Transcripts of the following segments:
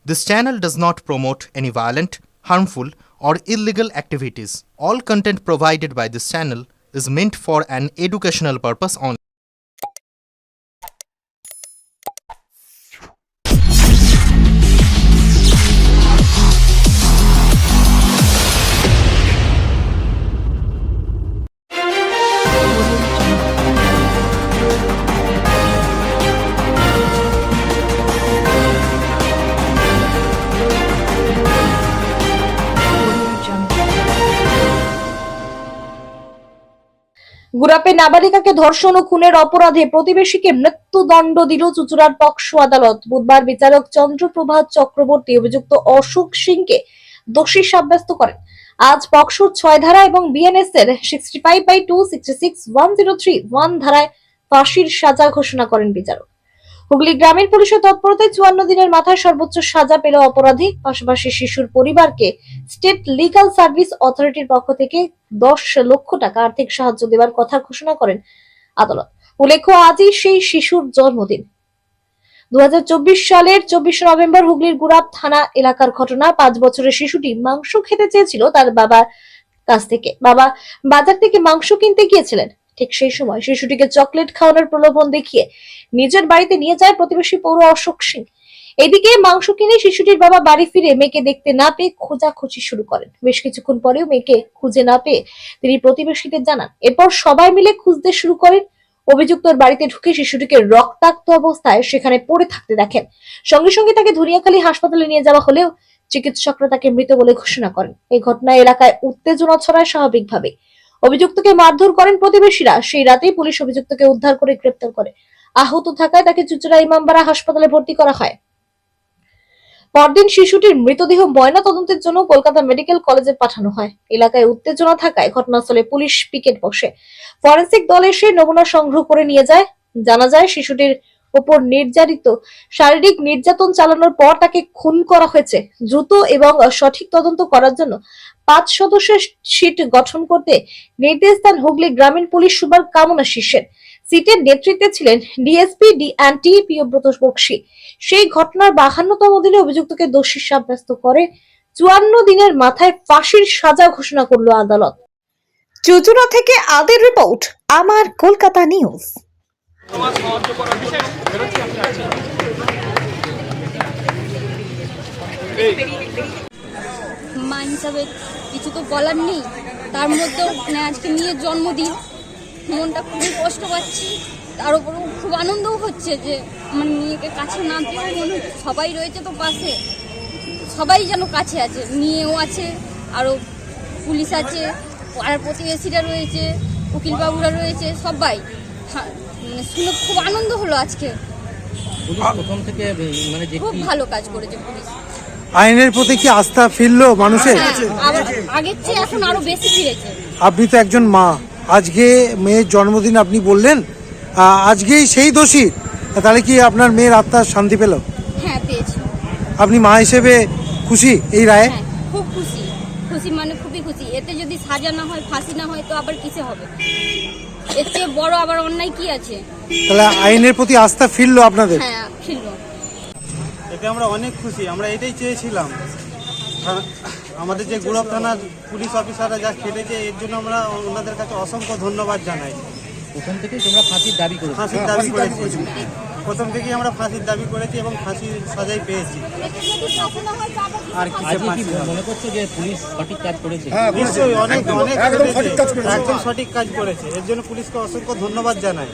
This channel does not promote any violent, harmful, or illegal activities. All content provided by this channel is meant for an educational purpose only. গুরাপে নাবালিকাকে ধর্ষণ ও খুনের অপরাধে প্রতিবেশীকে মৃত্যুদণ্ড দিল চুঁচুড়ার পকসো আদালত। বুধবার বিচারক চন্দ্রপ্রভাত চক্রবর্তী অভিযুক্ত অশোক সিংকে দোষী সাব্যস্ত করেন। আজ পকসোর 6 ধারা এবং বিএনএস এর 65/2, 66(103)(1) ধারায় ফাঁসির সাজা ঘোষণা করেন বিচারক। হুগলি গ্রামীণ পুলিশের তৎপরতায় 54 দিনের মাথায় সর্বোচ্চ সাজা পেল অপরাধী। পাশাপাশি শিশুর পরিবারকে স্টেট লিগ্যাল সার্ভিস অথরিটির পক্ষ থেকে 10 লক্ষ টাকা আর্থিক সাহায্য দেওয়ার কথা ঘোষণা করেন আদালত। উল্লেখ্য, আজই সেই শিশুর জন্মদিন। 2024 সালের 24 নভেম্বর হুগলির গুরাপ থানা এলাকার ঘটনা। 5 বছরের শিশুটি মাংস খেতে চেয়েছিল তার বাবার কাছ থেকে। বাবা বাজার থেকে মাংস কিনতে গিয়েছিলেন। ঠিক সেই সময় শিশুটিকে চকলেট খাওয়ানোর প্রলোভন দেখিয়ে নিজের বাড়িতে নিয়ে যায় প্রতিবেশী পৌর অশোক সিং। এদিকে মাংস কিনে শিশুটির বাবা বাড়ি ফিরে মেয়েকে দেখতে না পেয়ে খোঁজাখুঁজি শুরু করেন। বেশ কিছুক্ষণ পরেও মেয়েকে খুঁজে না পেয়ে তিনি প্রতিবেশীদের জানান। এরপর সবাই মিলে খুঁজতে শুরু করেন। অভিযুক্তর বাড়িতে ঢুকে শিশুটিকে রক্তাক্ত অবস্থায় সেখানে পড়ে থাকতে দেখেন। সঙ্গে সঙ্গে তাকে ধনিয়াখালী হাসপাতালে নিয়ে যাওয়া হলেও চিকিৎসকরা তাকে মৃত বলে ঘোষণা করেন। এই ঘটনায় এলাকায় উত্তেজনা ছড়ায় স্বাভাবিকভাবে। অভিযুক্তকে মারধর করেন প্রতিবেশীরা। সেই রাতেই পুলিশ অভিযুক্তকে উদ্ধার করে গ্রেপ্তার করে। আহত থাকায় তাকে চুঁচুড়া ইমামবাড়া হাসপাতালে ভর্তি করা হয়। পরদিন শিশুটির মৃতদেহ ময়না তদন্তের জন্য কলকাতা মেডিকেল কলেজে পাঠানো হয়। এলাকায় উত্তেজনা থাকায় ঘটনাস্থলে পুলিশ পিকেট বসে। ফরেনসিক দল এসে নমুনা সংগ্রহ করে নিয়ে যায়। জানা যায় শিশুটির উপর শারীরিক নির্যাতন চালানোর পর তাকে খুন করা হয়েছে। দ্রুত এবং সঠিক তদন্ত করার জন্য 5 সদস্যের সিট গঠন করতে নির্দেশ দেন হুগলি গ্রামীণ পুলিশ সুপার কামনা শীর্ষের। সিটের নেতৃত্বে ছিলেন ডিএসপি ডি&টি প্রিয়ব্রত বক্সী। সেই ঘটনার 52তম দিনে অভিযুক্তকে দোষী সাব্যস্ত করে 54 দিনের মাথায় ফাঁসির সাজা ঘোষণা করল আদালত। চুঁচুড়া থেকে আদের রিপোর্ট, আমার কলকাতা নিউজ। মা হিসাবে কিছু তো বলার নেই, তার মধ্যেও আজকে মেয়ের জন্মদিন, মনটা খুবই কষ্ট পাচ্ছি। তার উপরেও খুব আনন্দও হচ্ছে যে আমার মেয়েকে কাছে না পেয়েও মনে হচ্ছে সবাই রয়েছে তো পাশে, সবাই যেন কাছে আছে, মেয়েও আছে, আরও পুলিশ আছে, আর প্রতিবেশীরা রয়েছে, উকিলবাবুরা রয়েছে, সবাই। শুনে খুব আনন্দ হলো আজকে। প্রথম থেকে খুব ভালো কাজ করেছে পুলিশ। আইনের প্রতি কি আস্থা ফিরলো মানুষের? আগের চেয়ে এখন আরো বেশি ফিরেছে। আপনি তো একজন মা, আজকে মেয়ের জন্মদিন আপনি বললেন, আজকেই সেই দোষী, তাহলে কি আপনার মেয়ের আত্মার শান্তি পেল? হ্যাঁ, পেয়েছি। আপনি মা হিসেবে খুশি এই রায়ে? হ্যাঁ, খুব খুশি, মানে খুবই খুশি। এতে যদি সাজা না হয়, ফাঁসি না হয়, তো আবার কিসে হবে? এর চেয়ে বড় আবার অন্যায় কি আছে? তাহলে আইনের প্রতি আস্থা ফিরলো আপনাদের? হ্যাঁ, ফিরলো। এতে আমরা অনেক খুশি, আমরা এটাই চেয়েছিলাম। আমাদের যে গুরব থানার পুলিশ অফিসাররা যা খেটেছে, এর জন্য আমরা ওনাদের কাছে অসংখ্য ধন্যবাদ জানাই। প্রথম থেকেই তোমরা ফাঁসির দাবি করেছো? ফাঁসির দাবি করেছি, প্রথম থেকেই আমরা ফাঁসির দাবি করেছি এবং ফাঁসির সাজাই পেয়েছি। আর কি মনে করছো যে পুলিশ সঠিক কাজ করেছে? নিশ্চয়ই অনেক একদম সঠিক কাজ করেছে, এর জন্য পুলিশকে অসংখ্য ধন্যবাদ জানাই।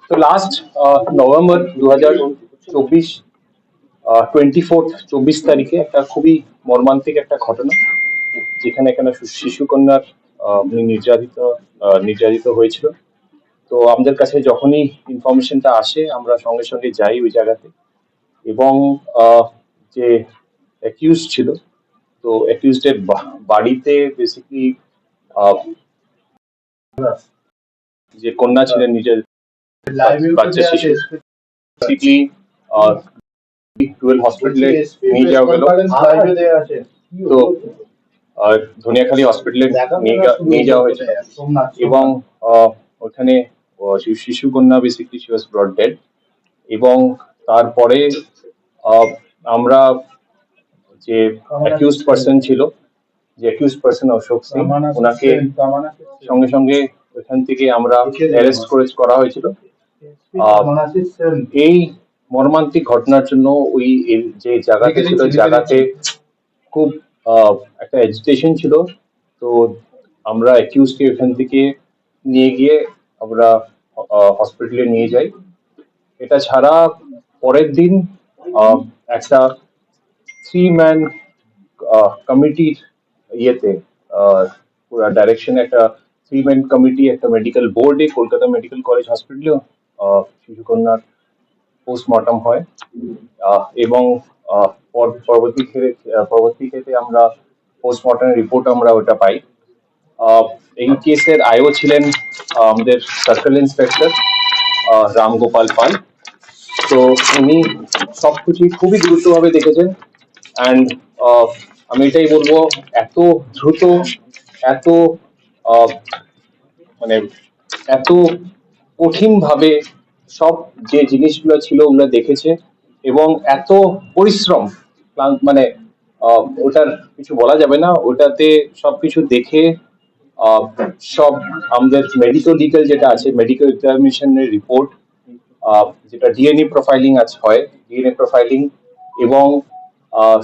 তো লাস্ট নভেম্বর 2024 24 তারিখে একটা খুবই মর্মান্তিক একটা ঘটনা, যেখানে শিশু কন্যার নির্যাতিত হয়েছিল। তো আমাদের কাছে যখনই ইনফরমেশনটা আসে, আমরা সঙ্গে সঙ্গে যাই ওই জায়গাতে, এবং যে অ্যাকিউজ ছিল, তো অ্যাকিউজডের বাড়িতে বেসিক্যালি যে কন্যা ছিলেন নিজের বাচ্চা শিশু, বেসিক্যালি হসপিটালে নিয়ে যাওয়া গেল। তো ধনিয়াখালী হসপিটালে নিয়ে যাওয়া হয়েছে এবং ওখানে শিশু কন্যা বেসিক্যালি শি ওয়াজ ব্রট ডেড। এবং তারপরে আমরা যে অ্যাকিউজড পার্সন ছিল, যে অ্যাকিউজড পার্সন অশোক সিং, ওনাকে সঙ্গে সঙ্গে ওখান থেকে আমরা অ্যারেস্ট করা হয়েছিল। এই মর্মান্তিক ঘটনার জন্য ওই যে জায়গাতে ছিল, জায়গাতে খুব একটা এজিটেশন ছিল। তো আমরা অ্যাকিউজকে ওখান থেকে নিয়ে গিয়ে আমরা হসপিটালে নিয়ে যাই। এটা ছাড়া পরের দিন একটা 3-man কমিটির ইয়েতে পুরো ডাইরেকশনে একটা 3-man কমিটি, একটা মেডিকেল বোর্ডে কলকাতা মেডিকেল কলেজ হসপিটালে শিশুকন্যার পোস্টমর্টম হয়। এবং পরবর্তী ক্ষেত্রে আমরা পোস্টমর্টম রিপোর্ট আমরা ওটা পাই। এই কেসের আইও ছিলেন আমাদের সার্কেল ইন্সপেক্টর রামগোপাল পাল। তো উনি সবকিছু খুবই দ্রুতভাবে দেখেছেন। অ্যান্ড আমি এটাই বলবো, এত দ্রুত, এত মানে এত কঠিন ভাবে সব যে জিনিসগুলো ছিল ওগুলো দেখেছে, এবং এত পরিশ্রম, মানে ওটার কিছু বলা যাবে না। ওটাতে সবকিছু দেখে সব আমাদের মেডিকেল ডিটেল যেটা আছে, মেডিকেল এক্সামিনেশনের রিপোর্ট, যেটা ডিএনএ প্রোফাইলিং হয়, ডিএনএ প্রোফাইলিং, এবং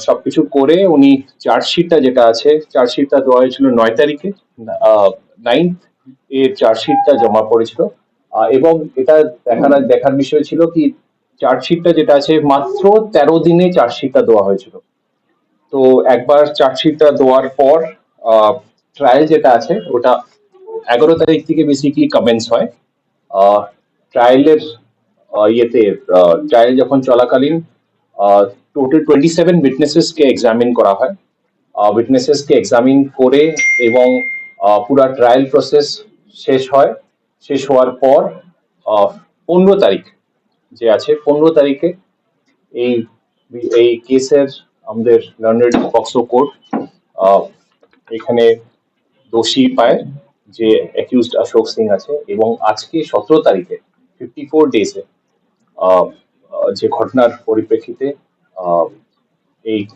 সবকিছু করে উনি চার্জশিটটা যেটা আছে, চার্জশিটটা দেওয়া হয়েছিল 9 তারিখে, 9th এর চার্জশিটটা জমা পড়েছিল। এবং এটা দেখার বিষয় ছিল কি, চার্জশিটটা যেটা আছে মাত্র 13 দিনে চার্জশিটটা দেওয়া হয়েছিল। তো একবার চার্জশিটটা দেওয়ার পর ট্রায়াল যেটা আছে ওটা 11 তারিখ থেকে বেসিক্যালি কমেন্স হয়। ট্রায়ালের ট্রায়াল যখন চলাকালীন টোটাল 27 উইটনেসেসকে এক্সামিন করা হয়। উইটনেসেসকে এক্সামিন করে এবং পুরো ট্রায়াল প্রসেস শেষ হওয়ার পর 15 তারিখ যে আছে, 15 তারিখে এই কেসের আমাদের লন্ডন পক্সো কোর্ট এখানে দোষী পায় যে অ্যাকিউজড অশোক সিং আছে। এবং আজকে 17 তারিখে 54 ডেজে যে ঘটনার পরিপ্রেক্ষিতে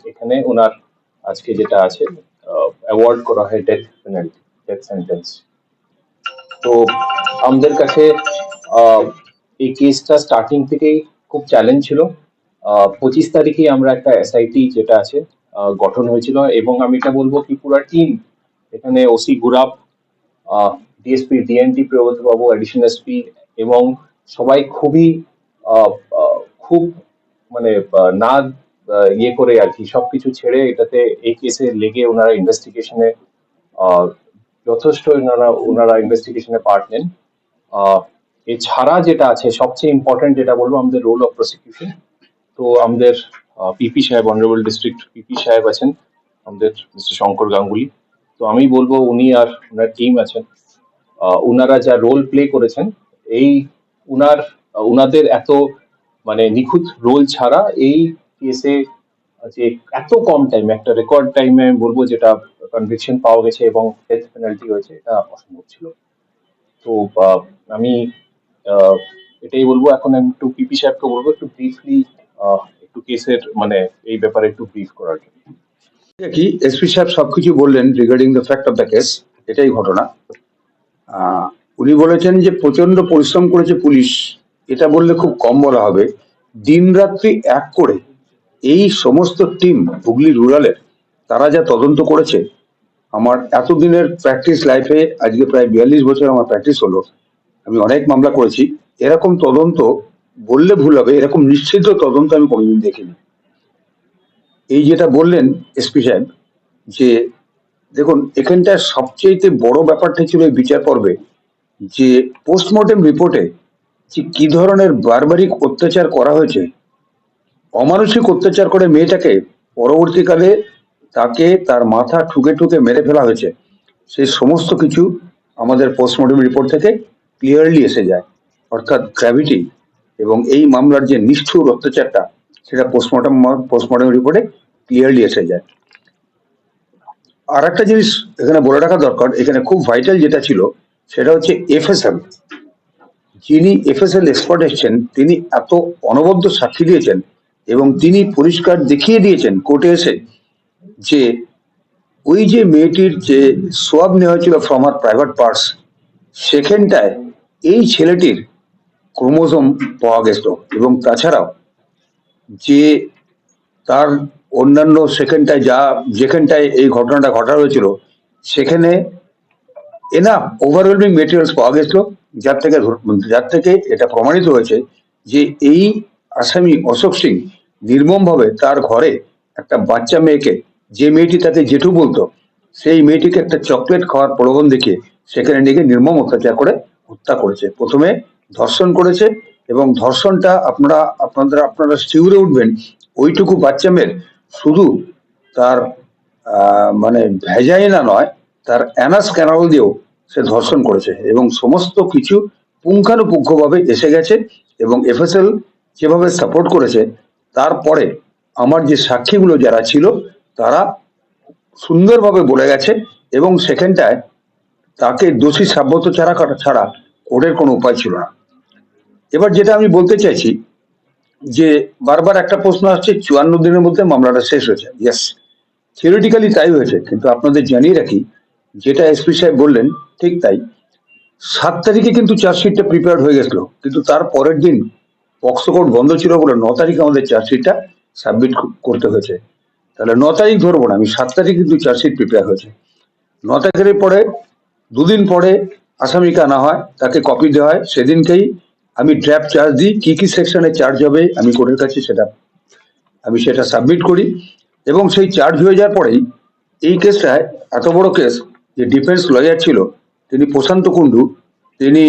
এখানে ওনার আজকে যেটা আছে অ্যাওয়ার্ড করা হয় ডেথ পেনাল্টি, ডেথ সেন্টেন্স। তো আমাদের কাছে এই কেসটা স্টার্টিং থেকেই খুব চ্যালেঞ্জ ছিল। 25 তারিখে আমরা একটা এসআইটি যেটা আছে গঠন হয়েছিল, এবং আমি এটা বলবো কি পুরো টিম, এখানে ওসি গুরাপ, ডিএসপি ডিএনটি প্রিয়ব্রত বাবু, অ্যাডিশনাল এসপি, এবং সবাই খুব মানে না ইয়ে করে আর কি, সবকিছু ছেড়ে এটাতে এই কেসে লেগে ওনারা ইনভেস্টিগেশনে যথেষ্ট ওনারা ইনভেস্টিগেশনে পার্ট নেন। এছাড়া যেটা আছে সবচেয়ে ইম্পর্টেন্ট যেটা বলবো, আমাদের রোল অফ প্রসিকিউশন। তো আমাদের পিপি সাহেব, অনারেবল ডিস্ট্রিক্ট পিপি সাহেব আছেন আমাদের, মিস্টার শঙ্কর গাঙ্গুলি। তো আমি বলবো উনি আর ওনার টিম আছেন, ওনারা যা রোল প্লে করেছেন, এই ওনাদের এত মানে নিখুঁত রোল ছাড়া এই কেসে যে এত কম টাইমে, একটা রেকর্ড টাইমে আমি বলবো যেটা কনভিকশন পাওয়া গেছে এবং ডেথ পেনাল্টি হয়েছে, এটা অসম্ভব ছিল। তো আমি এটাই বলবো। এখন আমি একটু পিপি সাহেবকে বলবো একটু ব্রিফলি একটু কেসের মানে এই ব্যাপারে একটু ব্রিফ করার জন্য। কি এসপি সাহেব সবকিছু বললেন regarding the fact of the case, এটাই ঘটনা। উনি বলেছেন যে প্রচন্ড পরিশ্রম করেছে পুলিশ, এটা বললে খুব কম বলা হবে। দিন রাত্রি এক করে এই সমস্ত টিম হুগলি রুরালের তারা যা তদন্ত করেছে, আমার এতদিনের প্র্যাকটিস লাইফে আজকে প্রায় 42 বছর আমার প্র্যাকটিস হলো, আমি অনেক মামলা করেছি, এরকম তদন্ত বললে ভুল হবে, এরকম নিশ্চিত তদন্ত আমি কোনোদিন দেখিনি। এই যেটা বললেন এসপি সাহেব, যে দেখুন এখানটার সবচেয়ে বড় ব্যাপারটা ছিল এই বিচার পর্বে, যে পোস্টমর্টেম রিপোর্টে যে কি ধরনের বারবারিক অত্যাচার করা হয়েছে, অমানসিক অত্যাচার করে মেয়েটাকে পরবর্তীকালে তাকে তার মাথা ঠুকে ঠুকে মেরে ফেলা হয়েছে, সেই সমস্ত কিছু আমাদের পোস্টমর্টেম রিপোর্ট থেকে ক্লিয়ারলি এসে যায়। অর্থাৎ গ্র্যাভিটি এবং এই মামলার যে নিষ্ঠুর অত্যাচারটা, সেটা পোস্টমর্টেম রিপোর্টে ক্লিয়ারলি এসে যায়। আর একটা জিনিস এখানে বলে রাখা দরকার, এখানে খুব ভাইটাল যেটা ছিল সেটা হচ্ছে এফএসএল, যিনি এফএসএল এক্সপার্ট এসছেন, তিনি এত অনবদ্য সাক্ষী দিয়েছেন এবং তিনি পরিষ্কার দেখিয়ে দিয়েছেন কোর্টে এসে যে ওই যে মেয়েটির যে সোয়াব নেওয়া হয়েছিল ফ্রম আর প্রাইভেট পার্টস, সেখানটায় এই ছেলেটির ক্রোমোজোম পাওয়া গেছিল। এবং তাছাড়াও যে তার অন্যান্য যেখানটায় এই ঘটনাটা ঘটা হয়েছিল সেখানে এনাফ ওভারওয়েলমিং মেটেরিয়ালস পাওয়া গেছিল, যার থেকে এটা প্রমাণিত হয়েছে যে এই আসামি অশোক সিং নির্মমভাবে তার ঘরে একটা বাচ্চা মেয়েকে, যে মেয়েটি তাকে জেঠু বলতো, সেই মেয়েটিকে একটা চকলেট খাওয়ার প্রলোভন দেখিয়ে সেখানে নিয়ে নির্মম অত্যাচার করে হত্যা করেছে। প্রথমে ধর্ষণ করেছে এবং ধর্ষণটা আপনারা শিউরে উঠবেন, ওইটুকু বাচ্চা মেয়ের শুধু তার মানে ভেজাইনা নয়, তার অ্যানাস ক্যানাল দিয়েও সে ধর্ষণ করেছে এবং সমস্ত কিছু পুঙ্খানুপুঙ্খভাবে এসে গেছে। এবং এফএসএল যেভাবে সাপোর্ট করেছে, তারপরে আমার যে সাক্ষীগুলো যারা ছিল তারা সুন্দরভাবে বলে গেছে এবং সেখানটায় তাকে দোষী সাব্যস্ত ছাড়া কোর্টের কোনো উপায় ছিল না। এবার যেটা আমি বলতে চাইছি যে বারবার একটা প্রশ্ন আসছে 54 দিনের মধ্যে মামলাটা শেষ হয়েছে। ইয়েস, থিওরিটিক্যালি তাই হয়েছে, কিন্তু আপনাদের জানিয়ে রাখি যেটা এসপি সাহেব বললেন ঠিক তাই। 7 তারিখে কিন্তু চার্জশিটটা প্রিপেয়ার হয়ে গেছিল, কিন্তু তার পরের দিন পক্সো কোর্ট বন্ধ ছিল বলে 9 তারিখে আমাদের চার্জশিটটা সাবমিট করতে হয়েছে। তাহলে 9 তারিখ ধরবো না, আমি 7 তারিখ কিন্তু চার্জশিট প্রিপেয়ার হয়েছে। 9 তারিখের পরে 2 দিন পরে আসামিকে আনা হয়, তাকে কপি দেওয়া হয়, সেদিনকেই আমি ড্রাফট চার্জ দিই, কি সেকশনে চার্জ হবে আমি কোর্টের কাছে সেটা সাবমিট করি। এবং সেই চার্জ হয়ে যাওয়ার পরেই এই কেসটায়, এত বড় কেস, যে ডিফেন্স লয়ার ছিল তিনি প্রশান্ত কুন্ডু, তিনি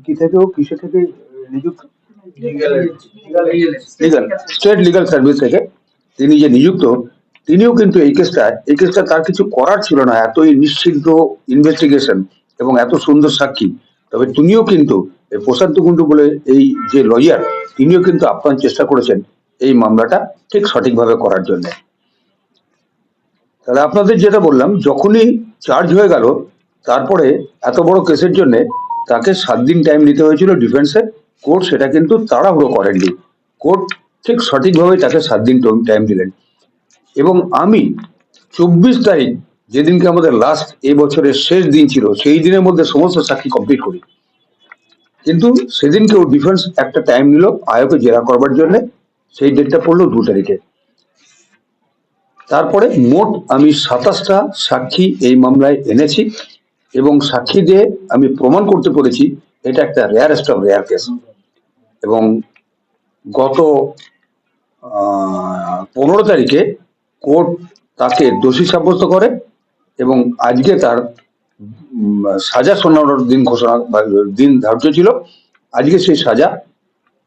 কিসে থেকে নিযুক্ত, স্টেট লিগাল সার্ভিস থেকে তিনি যে নিযুক্ত, তিনিও কিন্তু এই কেসটা তার কিছু করার ছিল না, এতই নিশ্চিন্ত ইনভেস্টিগেশন এবং এত সুন্দর সাক্ষী। তবে তিনিও কিন্তু প্রশান্ত কুন্ডু বলে এই যে লয়ার, তিনিও কিন্তু আপ্রাণ চেষ্টা করেছেন এই মামলাটা ঠিক সঠিকভাবে করার জন্য। তাহলে আপনাদের যেটা বললাম, যখনই চার্জ হয়ে গেল, তারপরে এত বড় কেসের জন্য তাকে 7 দিন টাইম নিতে হয়েছিল ডিফেন্সের। কোর্ট সেটা কিন্তু তাড়াহুড়ো করেননি, কোর্ট ঠিক সঠিকভাবে তাকে 7 দিন টাইম দিলেন। এবং আমি 24 তারিখ, যেদিনকে আমাদের লাস্ট এই বছরের শেষ দিন ছিল, সেই দিনের মধ্যে সমস্ত সাক্ষী কমপ্লিট করি। কিন্তু সেদিনকেও ডিফেন্স একটা টাইম নিল আয়োকে জেরা করবার জন্য, সেই ডেটটা পড়লো 2 তারিখে। তারপরে মোট আমি 27টা সাক্ষী এই মামলায় এনেছি এবং সাক্ষী দিয়ে আমি প্রমাণ করতে পেরেছি এটা একটা রেয়ারেস্ট অফ রেয়ার কেস। এবং গত 15 তারিখে কোর্ট তাকে দোষী সাব্যস্ত করে এবং আজকে তার সাজা শোনানোর দিন ধার্য ছিল। আজকে সেই সাজা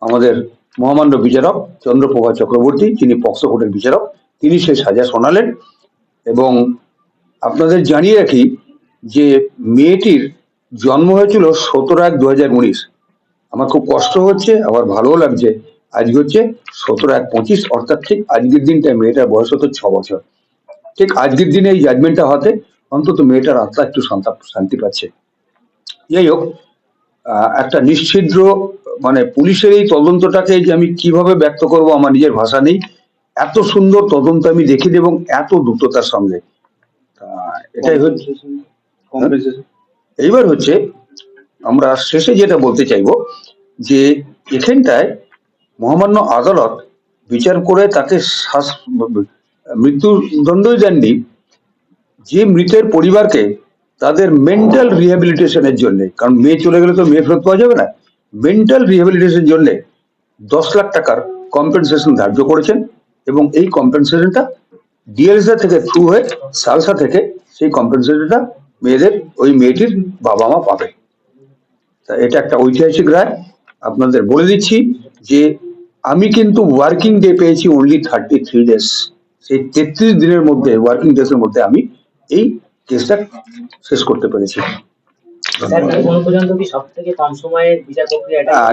আমাদের মহামান্য বিচারক চন্দ্রপ্রভা চক্রবর্তী, যিনি পক্সো কোর্টের বিচারক, তিনি সেই সাজা শোনালেন। এবং আপনাদের জানিয়ে রাখি যে মেয়েটির জন্ম হয়েছিল 17/1/2019। আমার খুব কষ্ট হচ্ছে, আবার ভালোও লাগছে। আজকে হচ্ছে 17/1/25, অর্থাৎ ঠিক আজকের দিনটায় মেয়েটার বয়স হতো 6 বছর। ঠিক আজকের দিনে এই জাজমেন্টটা হতে অন্তত মেয়েটার আত্মা একটু শান্তি পাচ্ছে। যাই হোক, একটা নিশ্ছিদ্র মানে পুলিশের এই তদন্তটাকে যে আমি কিভাবে ব্যক্ত করব আমার নিজের ভাষা নেই। এত সুন্দর তদন্ত আমি দেখি এবং এত দ্রুততার সঙ্গে। এটাই হচ্ছে। এইবার হচ্ছে আমরা শেষে যেটা বলতে চাইবো যে এখানটায় মহামান্য আদালত বিচার করে তাকে মৃত্যুদণ্ডই দেননি, যে মৃতের পরিবারকে তাদের মেন্টাল রিহ্যাবিলিটেশনের জন্য, কারণ মেয়ে চলে গেলে তো মেয়ে ফেরত পাওয়া যাবে না, মেন্টাল রিহ্যাবিলিটেশনের জন্য 10 লাখ টাকার কম্পেনসেশন ধার্য করেছেন। এবং এই কম্পেনসেশনটা ডিএলএসএ থেকে থ্রু হয়ে সালসা থেকে সেই কম্পেনসেশনটা ওই মেয়েটির বাবা মা পাবে। তা এটা একটা ঐতিহাসিক রায়। আপনাদের বলে দিচ্ছি যে আমি কিন্তু ওয়ার্কিং ডে পেয়েছি অনলি 33 ডেজ। সেই 33 দিনের মধ্যে, ওয়ার্কিং ডেজ এর মধ্যে আমি এই কেসটা শেষ করতে পেরেছি।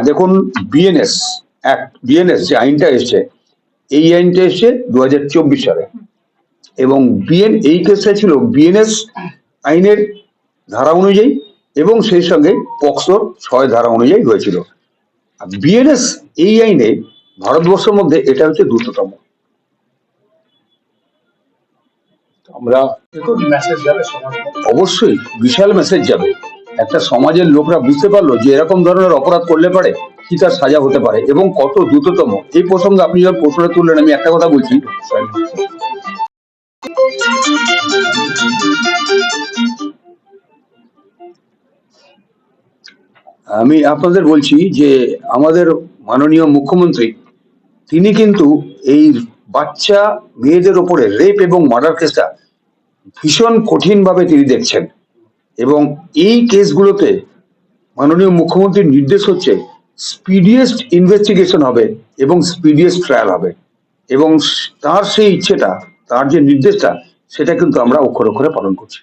দেখুন, বিএনএস যে আইনটা এসছে, এই আইনটা এসছে 2024 সালে এবং এই কেসটা ছিল বিএনএস আইনের ধারা অনুযায়ী এবং সেই সঙ্গে পক্সোর 6 ধারা অনুযায়ী হয়েছিল। বিএনএস এই আইনে ভারতবর্ষের মধ্যে এটা হচ্ছে দ্রুততম। আমরা দেখুন মেসেজ যাবে সমাজ, অবশ্যই বিশাল মেসেজ যাবে। একটা সমাজের লোকরা বুঝতে পারলো যে এরকম ধরনের অপরাধ করলে পারে কি তার সাজা হতে পারে এবং কত দ্রুততম। এই প্রসঙ্গে আপনি যখন প্রশ্নটা তুললেন, আমি একটা কথা বলছি, আমি আপনাদের বলছি যে আমাদের মাননীয় মুখ্যমন্ত্রী তিনি কিন্তু এই বাচ্চা মেয়েদের ওপরে রেপ এবং মার্ডার কেসটা ভীষণ কঠিন ভাবে তিনি দেখছেন এবং এই কেসগুলোতে মাননীয় মুখ্যমন্ত্রীর নির্দেশ হচ্ছে স্পিডিয়েস্ট ইনভেস্টিগেশন হবে এবং স্পিডিয়েস্ট ট্রায়াল হবে এবং তার সেই ইচ্ছেটা, তার যে নির্দেশটা, সেটা কিন্তু আমরা অক্ষরে অক্ষরে পালন করছি।